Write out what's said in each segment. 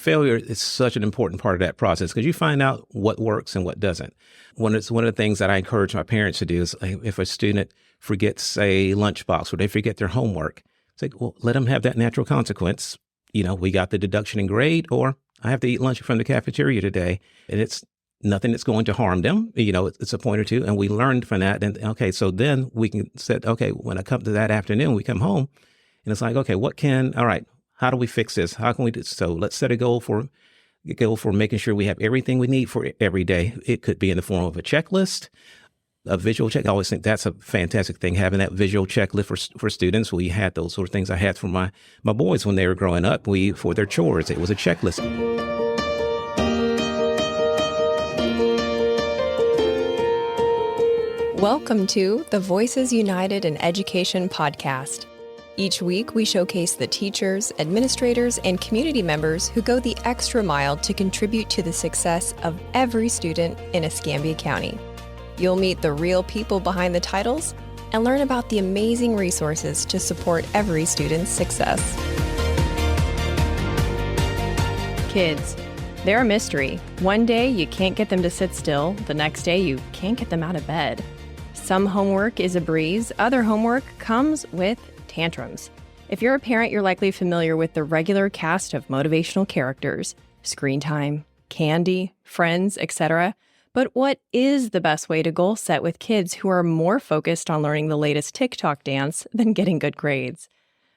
Failure is such an important part of that process because you find out what works and what doesn't. One of the things that I encourage my parents to do is if a student forgets a lunchbox or they forget their homework, it's like, well, let them have that natural consequence. We got the deduction in grade, or I have to eat lunch from the cafeteria today, and it's nothing that's going to harm them. It's a point or two, and we learned from that. And okay, so then we can say, okay, when I come to that afternoon, we come home, and it's like, okay, all right, how do we fix this? How can we do so? Let's set a goal for making sure we have everything we need for every day. It could be in the form of a checklist, a visual check. I always think that's a fantastic thing, having that visual checklist for students. We had those sort of things I had for my boys when they were growing up. For their chores, it was a checklist. Welcome to the Voices United in Education podcast. Each week, we showcase the teachers, administrators, and community members who go the extra mile to contribute to the success of every student in Escambia County. You'll meet the real people behind the titles and learn about the amazing resources to support every student's success. Kids, they're a mystery. One day, you can't get them to sit still. The next day, you can't get them out of bed. Some homework is a breeze. Other homework comes with tantrums. If you're a parent, you're likely familiar with the regular cast of motivational characters, screen time, candy, friends, etc. But what is the best way to goal set with kids who are more focused on learning the latest TikTok dance than getting good grades?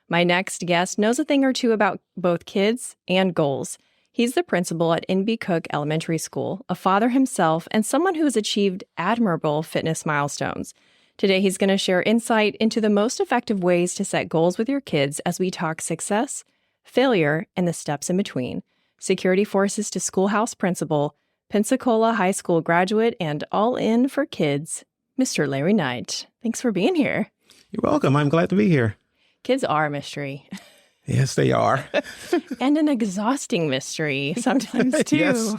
My next guest knows a thing or two about both kids and goals. He's the principal at NB Cook Elementary School, a father himself, and someone who has achieved admirable fitness milestones. Today, he's going to share insight into the most effective ways to set goals with your kids as we talk success, failure, and the steps in between. Security Forces to Schoolhouse Principal, Pensacola High School graduate, and all in for kids, Mr. Larry Knight. Thanks for being here. You're welcome. I'm glad to be here. Kids are a mystery. Yes, they are. And an exhausting mystery sometimes, too. Yes.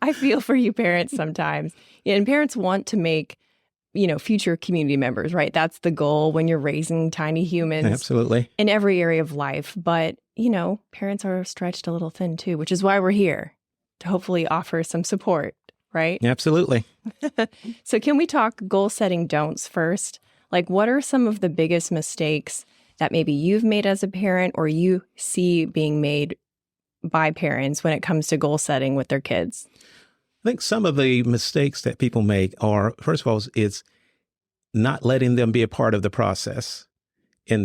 I feel for you parents sometimes. And parents want to make future community members, right? That's the goal when you're raising tiny humans. Absolutely. In every area of life. But, parents are stretched a little thin too, which is why we're here to hopefully offer some support, right? Absolutely. So can we talk goal setting don'ts first? Like, what are some of the biggest mistakes that maybe you've made as a parent or you see being made by parents when it comes to goal setting with their kids? I think some of the mistakes that people make are, first of all, is not letting them be a part of the process in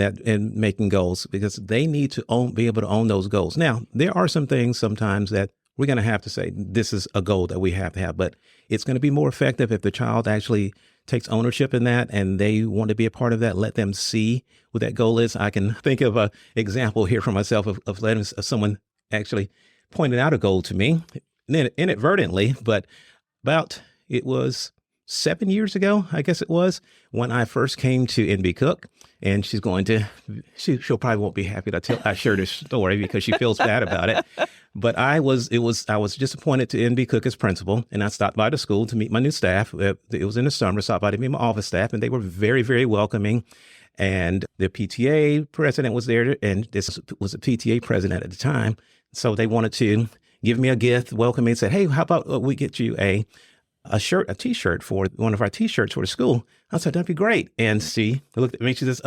making goals, because they need to be able to own those goals. Now, there are some things sometimes that we're going to have to say, this is a goal that we have to have, but it's going to be more effective if the child actually takes ownership in that and they want to be a part of that. Let them see what that goal is. I can think of an example here for myself of letting someone actually pointed out a goal to me inadvertently, but it was 7 years ago, I guess it was, when I first came to NB Cook, and she'll probably won't be happy that I share this story because she feels bad about it. But I was just appointed to NB Cook as principal, and I stopped by the school to meet my new staff. It was in the summer, stopped by to meet my office staff, and they were very, very welcoming. And the PTA president was there, and this was a PTA president at the time. So they wanted to give me a gift, welcome me, and said, hey, how about we get you a T-shirt for one of our T-shirts for the school? I said, that'd be great. And she looked at me, she says,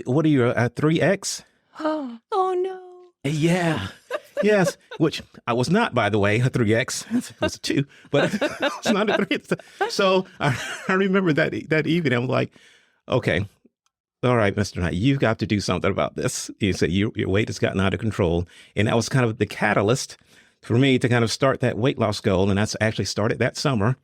what are you, a 3X? Oh no. Yeah. Yes. Which I was not, by the way, a 3X. It was a 2, but it's not a 3. So I remember that evening, I was like, okay, all right, Mr. Knight, you've got to do something about this. You said your weight has gotten out of control. And that was kind of the catalyst for me to kind of start that weight loss goal. And that's actually started that summer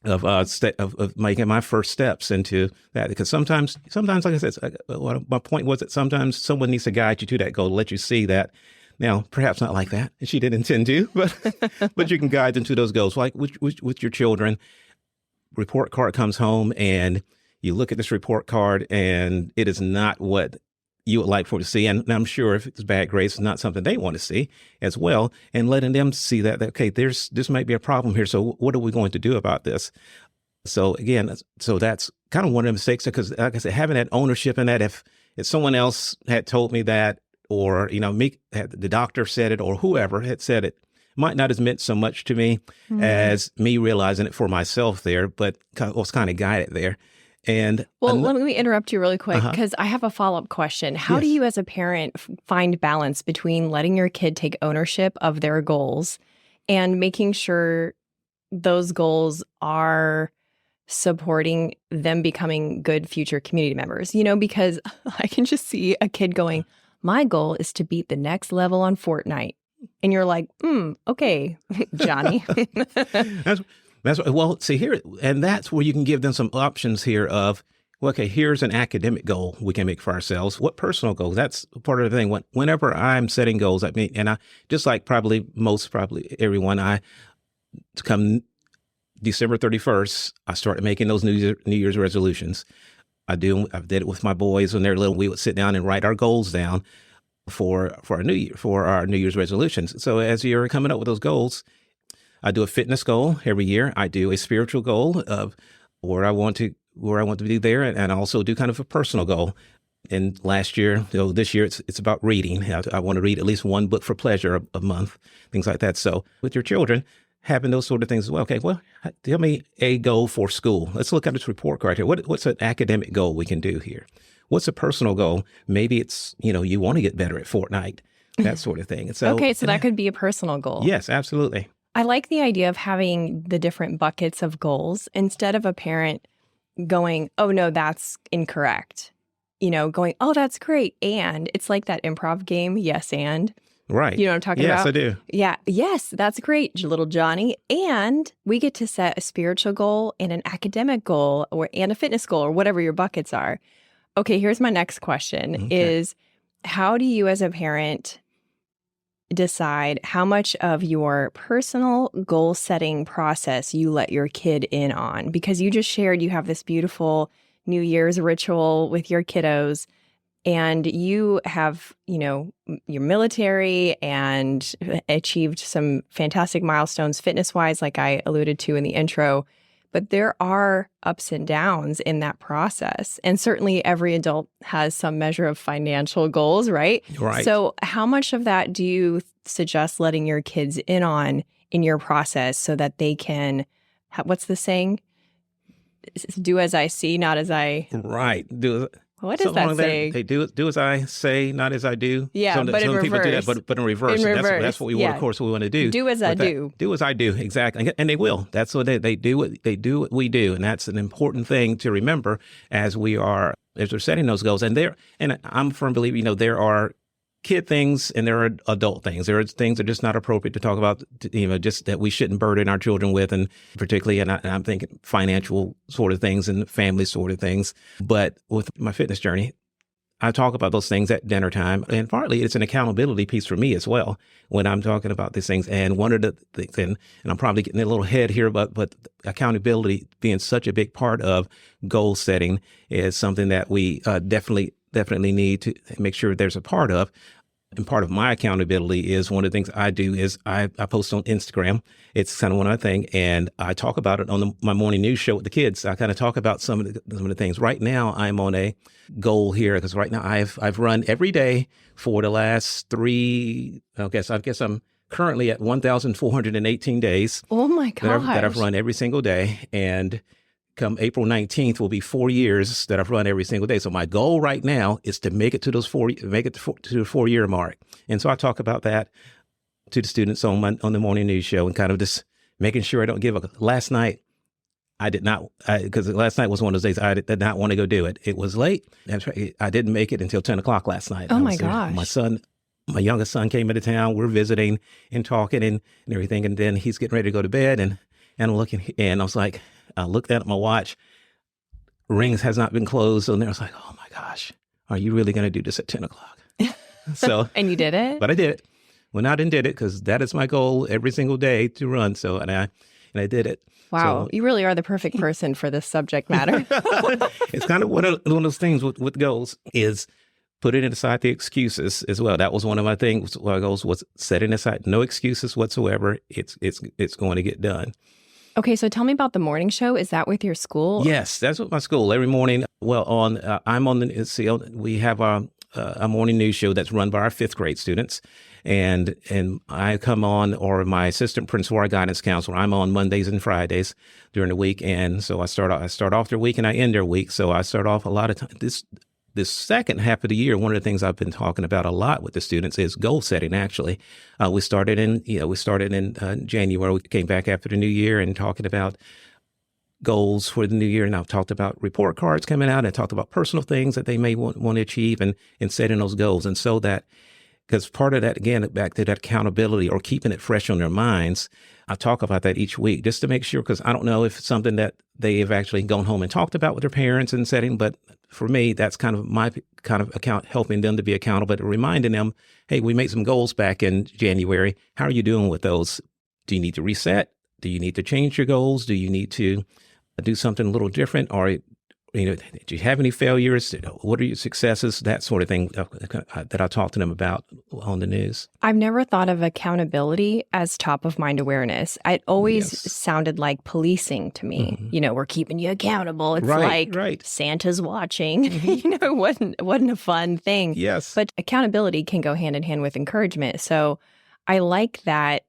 of making my first steps into that. Because sometimes, like I said, my point was that sometimes someone needs to guide you to that goal, to let you see that. Now, perhaps not like that. She didn't intend to, but you can guide them to those goals. Like with your children, report card comes home and you look at this report card and it is not what you would like for to see. And I'm sure if it's bad grades, it's not something they want to see as well. And letting them see that okay, this might be a problem here. So what are we going to do about this? So again, that's kind of one of the mistakes, because like I said, having that ownership in that, if someone else had told me that, or, the doctor said it, or whoever had said it, might not have meant so much to me as me realizing it for myself there, but I was kind of guided there. And let me interrupt you really quick because I have a follow-up question. How do you as a parent find balance between letting your kid take ownership of their goals and making sure those goals are supporting them becoming good future community members? Because I can just see a kid going, my goal is to beat the next level on Fortnite. And you're like, okay, Johnny. Well, see here, and that's where you can give them some options here of, well, okay, here's an academic goal we can make for ourselves. What personal goals? That's part of the thing. Whenever I'm setting goals, and I just like probably everyone, I come December 31st, I started making those New Year's resolutions. I did it with my boys when they're little. We would sit down and write our goals down for our New Year's resolutions. So as you're coming up with those goals, I do a fitness goal every year. I do a spiritual goal of where I want to be there, and also do kind of a personal goal. And this year it's about reading. I want to read at least one book for pleasure a month, things like that. So with your children, having those sort of things as well. Okay, well, tell me a goal for school. Let's look at this report card here. What's an academic goal we can do here? What's a personal goal? Maybe it's, you want to get better at Fortnite, that sort of thing. And so, so that could be a personal goal. Yes, absolutely. I like the idea of having the different buckets of goals instead of a parent going, oh, no, that's incorrect. Going, oh, that's great. And it's like that improv game, yes, and. Right. You know what I'm talking about? Yes, I do. Yeah. Yes, that's great, little Johnny. And we get to set a spiritual goal and an academic goal and a fitness goal or whatever your buckets are. Okay, here's my next question is how do you as a parent decide how much of your personal goal setting process you let your kid in on? Because you just shared you have this beautiful New Year's ritual with your kiddos, and you have, your military and achieved some fantastic milestones fitness-wise, like I alluded to in the intro. But there are ups and downs in that process. And certainly every adult has some measure of financial goals, right? Right. So how much of that do you suggest letting your kids in on in your process so that they can, what's the saying? Do as I see, not as I... Right. What does that say? They do as I say, not as I do. Yeah, some in people reverse. do that, but in reverse. That's what we want. Of course, we want to do. Do as I do. Do as I do, exactly, and they will. That's what they do. What we do, and that's an important thing to remember as we're setting those goals. And I'm a firm believer. There are kid things and there are adult things. There are things that are just not appropriate to talk about, just that we shouldn't burden our children with, and particularly, and I'm thinking financial sort of things and family sort of things. But with my fitness journey, I talk about those things at dinner time, and partly it's an accountability piece for me as well when I'm talking about these things. And one of the things, and I'm probably getting a little ahead here, but accountability being such a big part of goal setting is something that we definitely need to make sure there's a part of. And part of my accountability is one of the things I do is I post on Instagram. It's kind of one of the things, and I talk about it on my morning news show with the kids. I kind of talk about some of the things. Right now, I'm on a goal here because right now I've run every day for the last I guess I'm currently at 1,418 days. Oh my gosh. That I've run every single day, and come April 19th will be 4 years that I've run every single day. So my goal right now is to make it to the 4-year mark. And so I talk about that to the students on the morning news show, and kind of just making sure I don't give up. Last night, I did not, because last night was one of those days I did not want to go do it. It was late. I didn't make it until 10 o'clock last night. Oh my gosh. My youngest son came into town. We're visiting and talking and everything. And then he's getting ready to go to bed, and I'm looking, and I was like, I looked at my watch. Rings has not been closed. And I was like, oh my gosh, are you really going to do this at 10 o'clock? So, and you did it? But I did it. Went out and did it because that is my goal every single day to run. So, and I did it. Wow. So, you really are the perfect person for this subject matter. It's kind of one of those things with goals is putting aside the excuses as well. That was one of my things. My goals was setting aside no excuses whatsoever. It's going to get done. Okay, so tell me about the morning show. Is that with your school? Yes, that's with my school every morning. Well, we have a morning news show that's run by our fifth grade students. And I come on, or my assistant principal, our guidance counselor, I'm on Mondays and Fridays during the week. And so I start off their week and I end their week. So I start off a lot of time. This second half of the year, one of the things I've been talking about a lot with the students is goal setting. Actually, we started in January. We came back after the new year and talking about goals for the new year. And I've talked about report cards coming out and talked about personal things that they may want to achieve and setting those goals. And so that, because part of that, again, back to that accountability or keeping it fresh on their minds, I talk about that each week just to make sure, because I don't know if it's something that they have actually gone home and talked about with their parents and setting, but for me, that's kind of my kind of account, helping them to be accountable, but reminding them, hey, we made some goals back in January. How are you doing with those? Do you need to reset? Do you need to change your goals? Do you need to do something a little different? Or, do you have any failures? What are your successes? That sort of thing that I talk to them about on the news. I've never thought of accountability as top of mind awareness. It always sounded like policing to me. Mm-hmm. We're keeping you accountable. It's right. Santa's watching. Mm-hmm. It wasn't a fun thing. Yes. But accountability can go hand in hand with encouragement. So I like that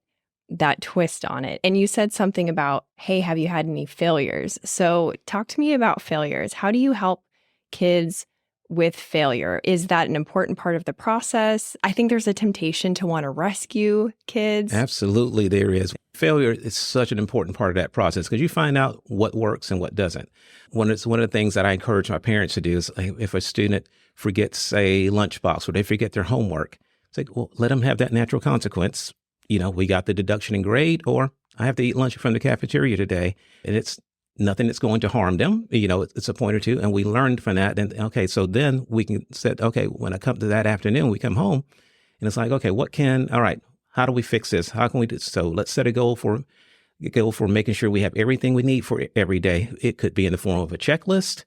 twist on it. And you said something about, hey, have you had any failures? So talk to me about failures. How do you help kids with failure? Is that an important part of the process? I think there's a temptation to want to rescue kids. Absolutely, there is. Failure is such an important part of that process because you find out what works and what doesn't. One of the things that I encourage my parents to do is if a student forgets a lunchbox or they forget their homework, it's like, well, let them have that natural consequence. We got the deduction in grade, or I have to eat lunch from the cafeteria today, and it's nothing that's going to harm them. It's a point or two, and we learned from that. And okay, so then we can say, okay, when I come to that afternoon, we come home, and it's like, okay, all right, how do we fix this? How can we do so? Let's set a goal for making sure we have everything we need for every day. It could be in the form of a checklist.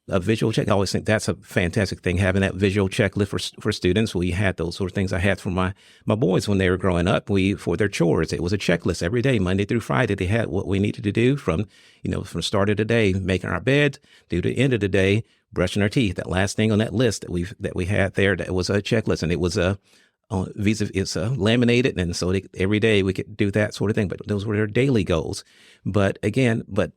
A visual check. I always think that's a fantastic thing, having that visual checklist for students. We had those sort of things I had for my boys when they were growing up. For their chores, it was a checklist every day, Monday through Friday. They had what we needed to do from the start of the day, making our bed, to the end of the day, brushing our teeth. That last thing on that list that we had there, that was a checklist, and it was it's laminated, and so every day we could do that sort of thing. But those were their daily goals. But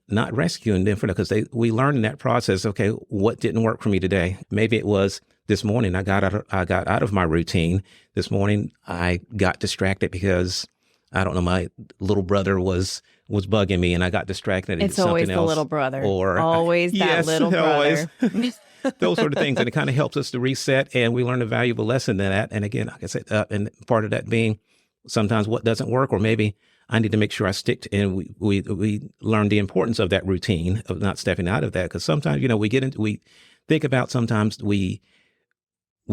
not rescuing them because we learned in that process. Okay, what didn't work for me today? Maybe it was this morning I got out of my routine. This morning I got distracted because I don't know, my little brother was bugging me, and I got distracted. It's always the little brother, or always that little brother. Always. Those sort of things. And it kind of helps us to reset, and we learn a valuable lesson in that. And again, like I said, and part of that being sometimes what doesn't work, or maybe I need to make sure I stick to, and we learn the importance of that routine, of not stepping out of that. Because sometimes, we think about, sometimes we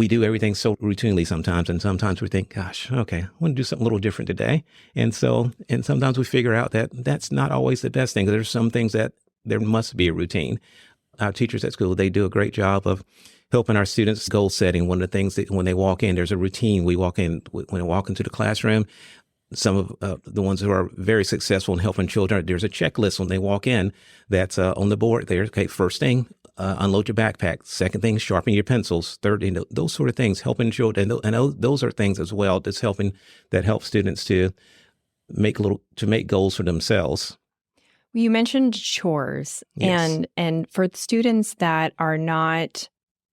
do everything so routinely and sometimes we think, gosh, okay, I want to do something a little different today. And sometimes we figure out that that's not always the best thing. There's some things that there must be a routine. Our teachers at school, they do a great job of helping our students goal setting. One of the things that when they walk in, there's a routine. When they walk into the classroom, some of the ones who are very successful in helping children, there's a checklist when they walk in that's on the board there. Okay, first thing, unload your backpack. Second thing, sharpen your pencils. Third, those sort of things, helping children. And those are things as well that help students to make goals for themselves. You mentioned chores, yes. and for students that are not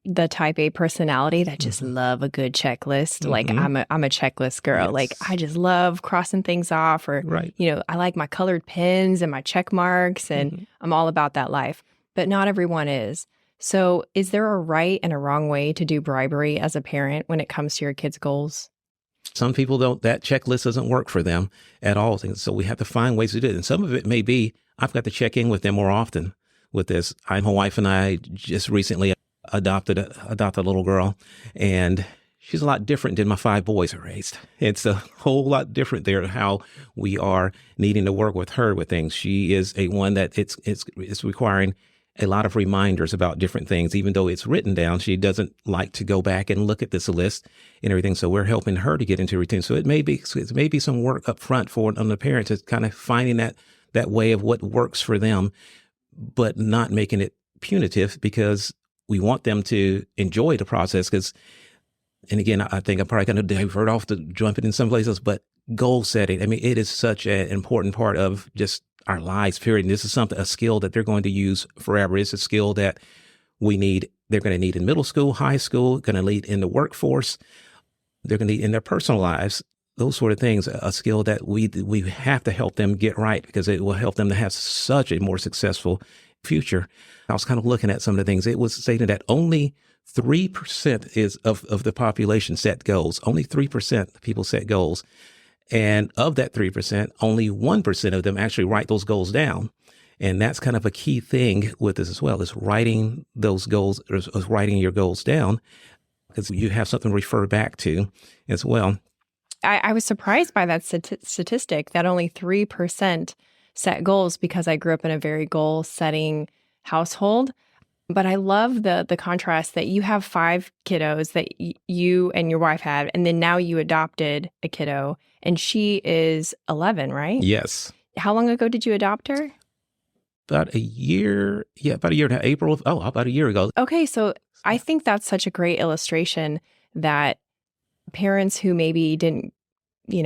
the type A personality that just love a good checklist, like I'm a checklist girl. Yes. Like I just love crossing things off, or right. I like my colored pens and my check marks, and I'm all about that life. But not everyone is. So is there a right and a wrong way to do bribery as a parent when it comes to your kids' goals? Some people don't. That checklist doesn't work for them at all. So we have to find ways to do it. And some of it may be, I've got to check in with them more often with this. My wife and I just recently adopted a little girl, and she's a lot different than my 5 boys are raised. It's a whole lot different there, how we are needing to work with her with things. She is a one that it's requiring a lot of reminders about different things. Even though it's written down, she doesn't like to go back and look at this list and everything. So we're helping her to get into routine. So it may be some work up front on the parents, is kind of finding that way of what works for them, but not making it punitive, because we want them to enjoy the process because, and again, I think I'm probably going to divert off to jumping in some places, but goal setting, I mean, it is such an important part of just our lives, period. And this is a skill that they're going to use forever. It's a skill that they're going to need in middle school, high school, going to need in the workforce. They're going to need in their personal lives, those sort of things, a skill that we have to help them get right because it will help them to have such a more successful future. I was kind of looking at some of the things. It was stated that only 3% of the population set goals. Only 3% of people set goals. And of that 3%, only 1% of them actually write those goals down. And that's kind of a key thing with this as well, is writing those goals, or writing your goals down, because you have something to refer back to as well. I was surprised by that statistic that only 3% set goals because I grew up in a very goal-setting household. But I love the contrast that you have 5 kiddos that you and your wife had, and then now you adopted a kiddo, and she is 11, right? Yes. How long ago did you adopt her? About a year. Yeah, about a year now. About a year ago. Okay, so I think that's such a great illustration that parents who maybe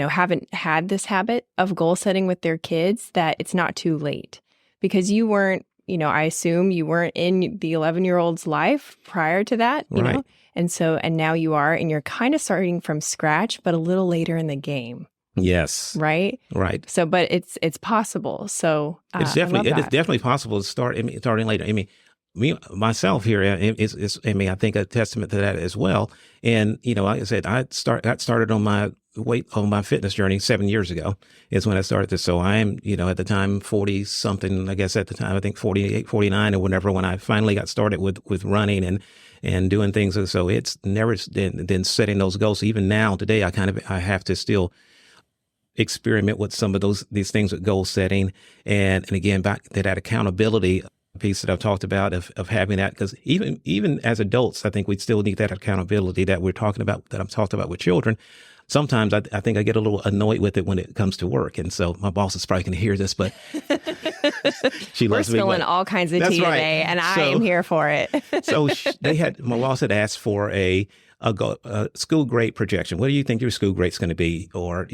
haven't had this habit of goal setting with their kids, that it's not too late because you weren't, I assume you weren't in the 11-year-old's life prior to that, you know? And now you are, and you're kind of starting from scratch, but a little later in the game. Yes. Right. So, but it's possible. So it is definitely possible to starting later. I mean, me myself here is I think a testament to that as well. And like I said, got started on my fitness journey 7 years ago is when I started this. So I am, at the time 40 something, I guess at the time, I think 48, 49 or whatever, when I finally got started with running and doing things. So it's never been setting those goals. Even now today, I have to still experiment with some of these things with goal setting. And again, back to that accountability piece that I've talked about of having that, because even as adults, I think we still need that accountability that we're talking about, that I'm talking about with children. Sometimes I think I get a little annoyed with it when it comes to work. And so my boss is probably going to hear this, but she loves me. We're spilling all kinds of tea today, and I am here for it. So my boss had asked for a school grade projection. What do you think your school grade's going to be? Or,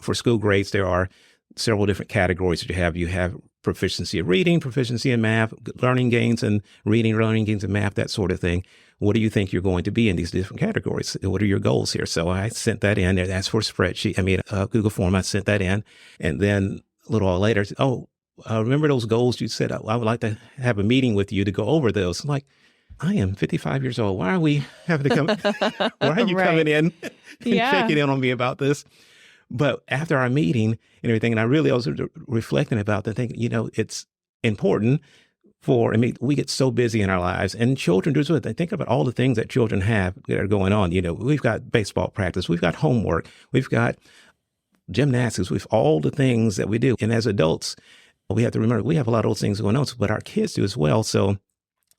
for school grades, there are several different categories that you have. You have proficiency in reading, proficiency in math, learning gains in reading, learning gains in math, that sort of thing. What do you think you're going to be in these different categories? What are your goals here? So I sent that in. They asked for a spreadsheet. Google form. I sent that in. And then a little while later, remember those goals you said? I would like to have a meeting with you to go over those. I'm like, I am 55 years old. Why are we having to come? Why are you coming in and checking in on me about this? But after our meeting and everything, and I really was reflecting about that, thinking, it's important we get so busy in our lives, and children do it. They think about all the things that children have that are going on. We've got baseball practice, we've got homework, we've got gymnastics, we've all the things that we do. And as adults, we have to remember we have a lot of those things going on, but our kids do as well. So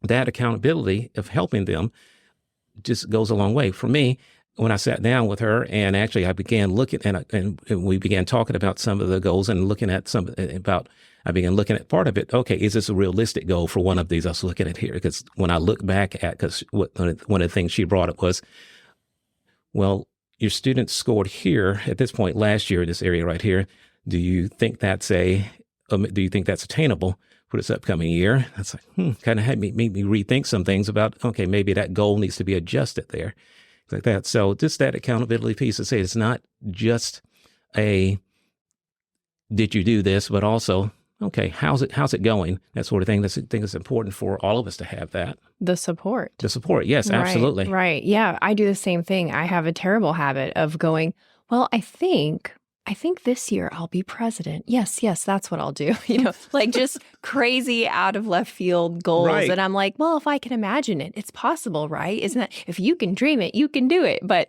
that accountability of helping them just goes a long way. For me, when I sat down with her, and actually I began looking and we began talking about some of the goals and looking at I began looking at part of it. Okay, is this a realistic goal for one of these? I was looking at here because when I look back because one of the things she brought up was, well, your students scored here at this point last year in this area right here. Do you think that's attainable for this upcoming year? That's like, kind of made me rethink some things about, okay, maybe that goal needs to be adjusted there. Like that. So just that accountability piece to say it's not just did you do this, but also, okay, how's it going? That sort of thing. I think it's important for all of us to have that. The support. Yes, absolutely. Right. Yeah. I do the same thing. I have a terrible habit of going, well, I think this year I'll be president. Yes, that's what I'll do. Like just crazy out of left field goals. Right. And I'm like, well, if I can imagine it, it's possible, right? Isn't that, if you can dream it, you can do it. But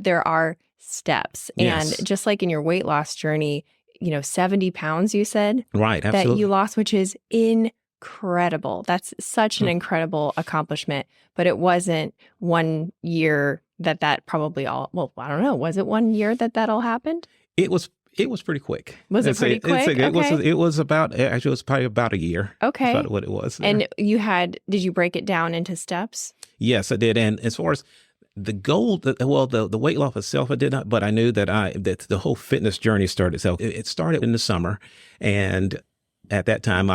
there are steps. Yes. And just like in your weight loss journey, 70 pounds, you said? Right, absolutely. That you lost, which is incredible. That's such an incredible accomplishment. But it wasn't 1 year that probably all, well, I don't know. Was it 1 year that all happened? It was It was pretty quick. Was it pretty quick? It was probably about a year. Okay. That's about what it was. And did you break it down into steps? Yes, I did. And as far as the goal, the weight loss itself, I did not, but I knew that the whole fitness journey started. So it started in the summer. And at that time,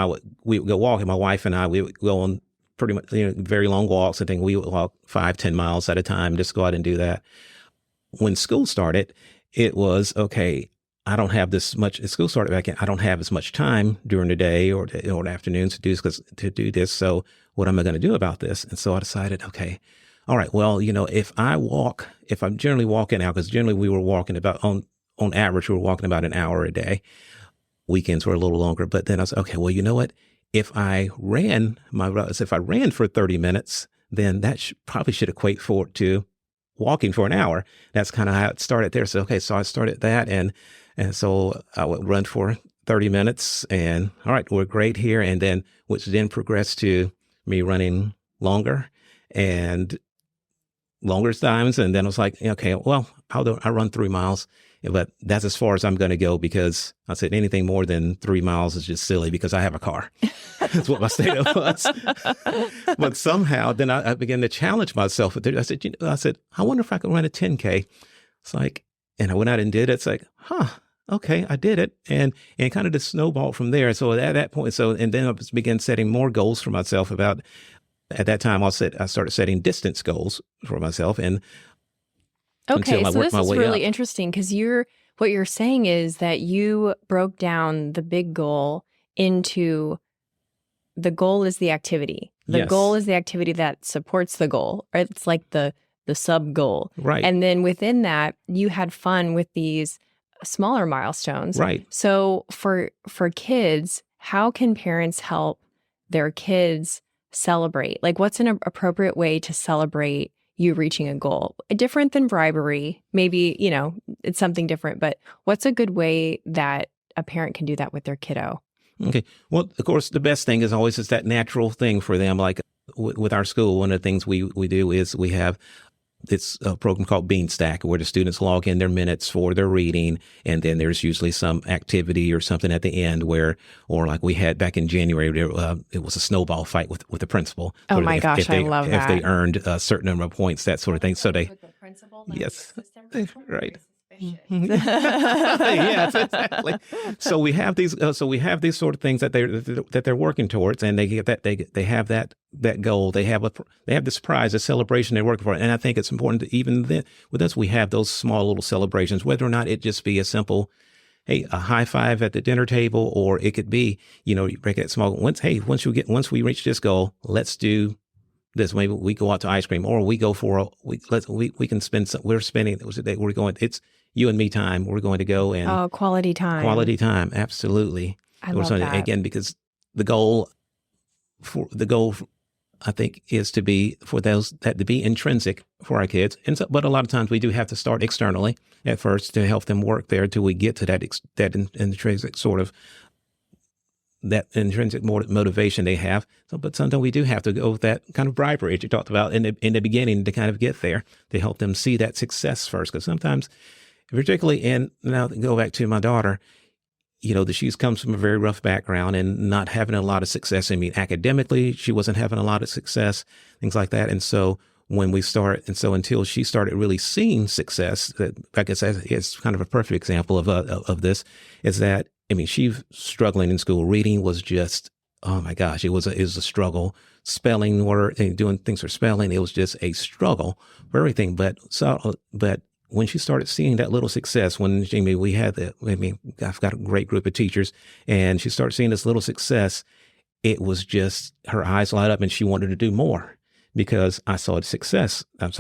we would go walking. My wife and I, we would go on pretty much very long walks. I think we would walk 5-10 miles at a time, just go out and do that. When school started, it was, okay, I don't have this much. School started back in, I don't have as much time during the day or the afternoons to do this. So what am I going to do about this? And so I decided, okay, all right, well, if I'm generally walking out, because generally we were walking about on average, we were walking about an hour a day. Weekends were a little longer, but then I was, okay, well, you know what? If I ran for 30 minutes, then that probably should equate to walking for an hour. That's kind of how it started there. So, okay, so I started that. And so I would run for 30 minutes and all right, we're great here. And then, which then progressed to me running longer and longer times. And then I was like, okay, well, I run 3 miles, but that's as far as I'm going to go, because I said anything more than 3 miles is just silly because I have a car. That's what my statement was. But somehow then I began to challenge myself. I said, I wonder if I could run a 10K. It's like, and I went out and did it. It's like, okay, I did it. And kind of just snowballed from there. So at that point, and then I began setting more goals for myself at that time, I started setting distance goals for myself. And okay, so this is really interesting, because what you're saying is that you broke down the big goal into the goal is the activity. The goal is the activity that supports the goal, right? It's like the sub goal. Right. And then within that, you had fun with these smaller milestones. Right. So for kids, how can parents help their kids celebrate? Like, what's an appropriate way to celebrate you reaching a goal? Different than bribery. Maybe, it's something different, but what's a good way that a parent can do that with their kiddo? Okay. Well, of course, the best thing is always that natural thing for them. Like with our school, one of the things we do is we have this program called Beanstack, where the students log in their minutes for their reading, and then there's usually some activity or something at the end or like we had back in January, it was a snowball fight with the principal. Oh my gosh, I love that. If they earned a certain number of points, that sort of thing. So with the principal, yes, right. Yes, exactly. So we have these sort of things that they're working towards, and they have that goal. They have this prize, a celebration they're working for. And I think it's important to, even then, with us, we have those small little celebrations, whether or not it just be a simple, hey, a high five at the dinner table, or it could be, you break that small. Once we reach this goal, let's do this. Maybe we go out to ice cream, or we go for we can spend we're going. It's you and me time. We're going to go and quality time. Quality time, absolutely. I love that. Again, because the goal, I think, is to be intrinsic for our kids. But a lot of times we do have to start externally at first to help them work there till we get to that intrinsic sort of that intrinsic motivation they have. But sometimes we do have to go with that kind of bribery that you talked about in the beginning to kind of get there, to help them see that success first. Because sometimes, particularly now to go back to my daughter, she comes from a very rough background and not having a lot of success. I mean, academically, she wasn't having a lot of success, things like that. And so until she started really seeing success, I guess it's kind of a perfect example of this, is that, she's struggling in school. Reading was just, oh my gosh, it was a struggle. Spelling, doing things for spelling, it was just a struggle for everything. But when she started seeing that little success, I've got a great group of teachers, and she started seeing this little success, it was just, her eyes light up and she wanted to do more because I saw the success. So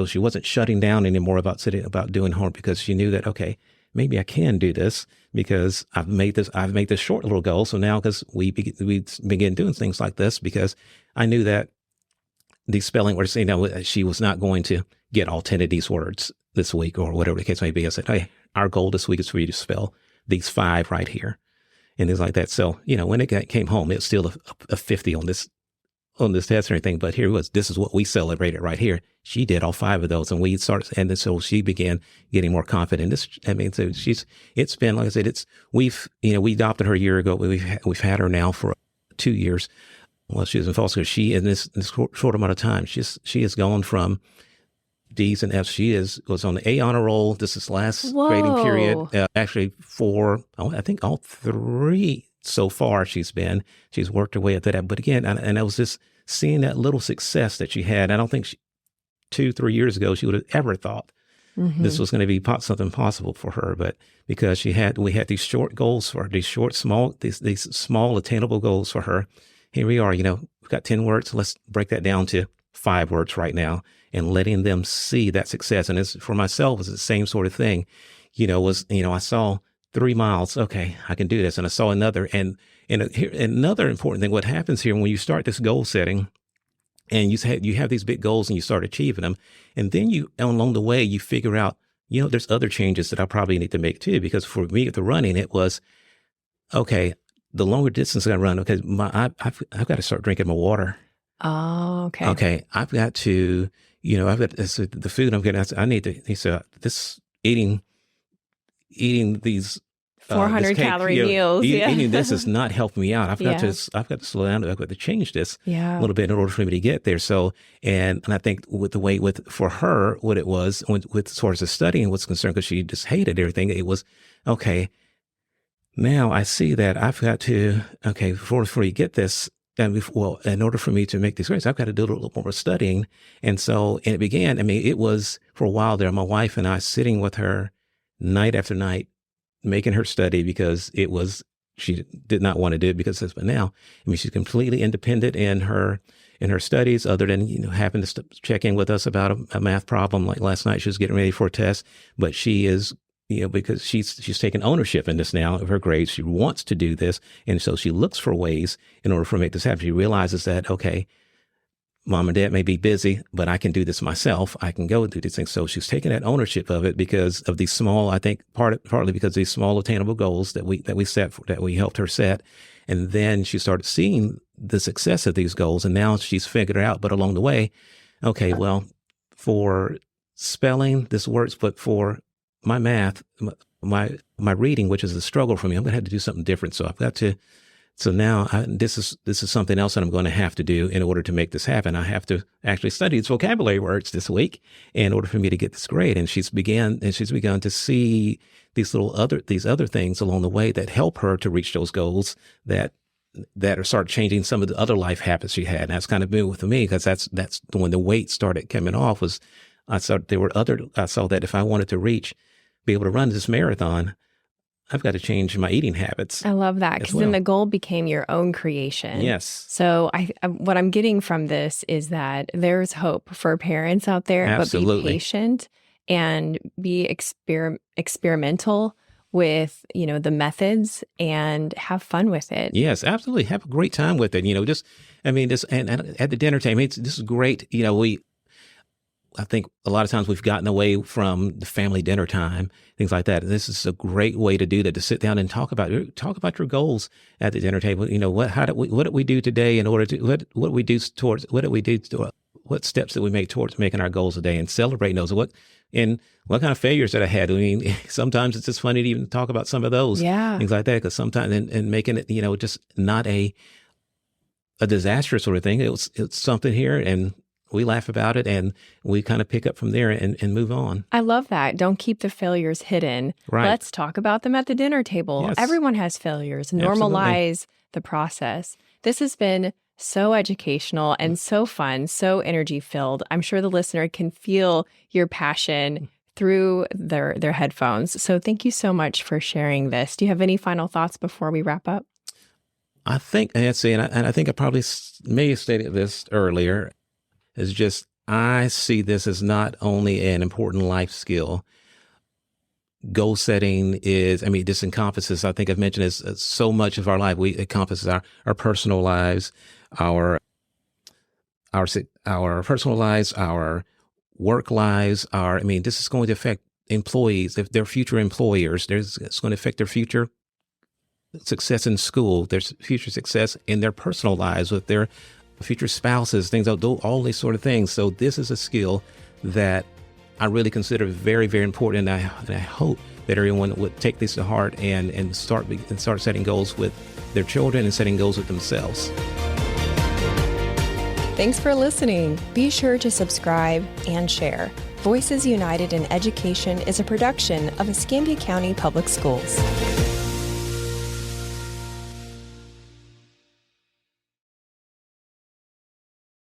she wasn't shutting down anymore about doing homework, because she knew that, okay, maybe I can do this because I've made this short little goal. So now, because we begin doing things like this, because I knew that the spelling words, she was not going to get all 10 of these words this week or whatever the case may be. I said, hey, our goal this week is for you to spell these 5 right here and things like that. So, when it came home, it was still a 50 on this on this test or anything, but here it was. This is what we celebrated right here. She did all 5 of those, and we started, and so she began getting more confident. So it's been, like I said, we adopted her a year ago. We've had her now for 2 years. Well, she was in foster care. She, in this short amount of time, she has gone from D's and F's. She was on the A honor roll. This is last grading period. Actually, I think all 3 so far she's worked her way up to that. But again, and I was just seeing that little success that she had. I don't think 2-3 years ago she would have ever thought this was going to be something possible for her. But because we had these short goals for her, these small attainable goals for her. Here we are, we've got 10 words. Let's break that down to 5 words right now, and letting them see that success. And for myself, it's the same sort of thing. I saw 3 miles. Okay, I can do this. And I saw another. And another important thing, what happens here when you start this goal setting, and you have these big goals and you start achieving them, and then along the way, you figure out, there's other changes that I probably need to make too. Because for me, the running, it was, okay, the longer distance I run, okay, I've got to start drinking my water. Oh, okay. Okay, I've got to, the food I'm getting, I need to, this eating these 400 calorie meals. Eating this has not helped me out. I've got to slow down. I've got to change this a little bit in order for me to get there. So, and I think for her, what it was with as far as the studying was concerned, because she just hated everything. It was, okay, now I see that I've got to, before you get this, in order for me to make these grades, I've got to do a little more studying. And it began, it was for a while there, my wife and I sitting with her night after night, making her study, because she did not want to do it but now, she's completely independent in her studies, other than, having to check in with us about a math problem. Like last night, she was getting ready for a test, but she is, because she's taken ownership in this now of her grades. She wants to do this. And so she looks for ways in order for make this happen. She realizes that, okay, Mom and Dad may be busy, but I can do this myself. I can go and do these things. So she's taking that ownership of it because of these small, I think partly because of these small attainable goals that we helped her set. And then she started seeing the success of these goals. And now she's figured out, but along the way, okay, well, for spelling, this works, but for my math, my reading, which is a struggle for me, I'm going to have to do something different. So I've got to, now this is something else that I'm going to have to do in order to make this happen. I have to actually study these vocabulary words this week in order for me to get this grade. And she's begun to see these other things along the way that help her to reach those goals that start changing some of the other life habits she had. And that's kind of been with me, because that's when the weight started coming off. I saw that if I wanted to be able to run this marathon, I've got to change my eating habits. I love that, because then the goal became your own creation. Yes. So what I'm getting from this is that there's hope for parents out there. Absolutely. But be patient and be experimental with, the methods, and have fun with it. Yes, absolutely. Have a great time with it. And at the dinner table, this is great. I think a lot of times we've gotten away from the family dinner time, things like that. This is a great way to do that, to sit down and talk about your goals at the dinner table. What did we do today in order to, what steps did we make towards making our goals today, and celebrating those? What kind of failures that I had? Sometimes it's just funny to even talk about some of those, things like that, because sometimes, and making it, just not a disastrous sort of thing. It's something here, and we laugh about it, and we kind of pick up from there and move on. I love that. Don't keep the failures hidden. Right. Let's talk about them at the dinner table. Yes. Everyone has failures. Normalize the process. This has been so educational and so fun, so energy filled. I'm sure the listener can feel your passion through their headphones. So thank you so much for sharing this. Do you have any final thoughts before we wrap up? I think, and I think I probably may have stated this earlier, is just, I see this as not only an important life skill. Goal setting this encompasses, I think I've mentioned this, so much of our life. It encompasses our personal lives, our personal lives, our work lives, this is going to affect employees, if they're future employers. It's going to affect their future success in school, their future success in their personal lives with their future spouses, things, all these sort of things. So this is a skill that I really consider very, very important. And I hope that everyone would take this to heart and start setting goals with their children and setting goals with themselves. Thanks for listening. Be sure to subscribe and share. Voices United in Education is a production of Escambia County Public Schools.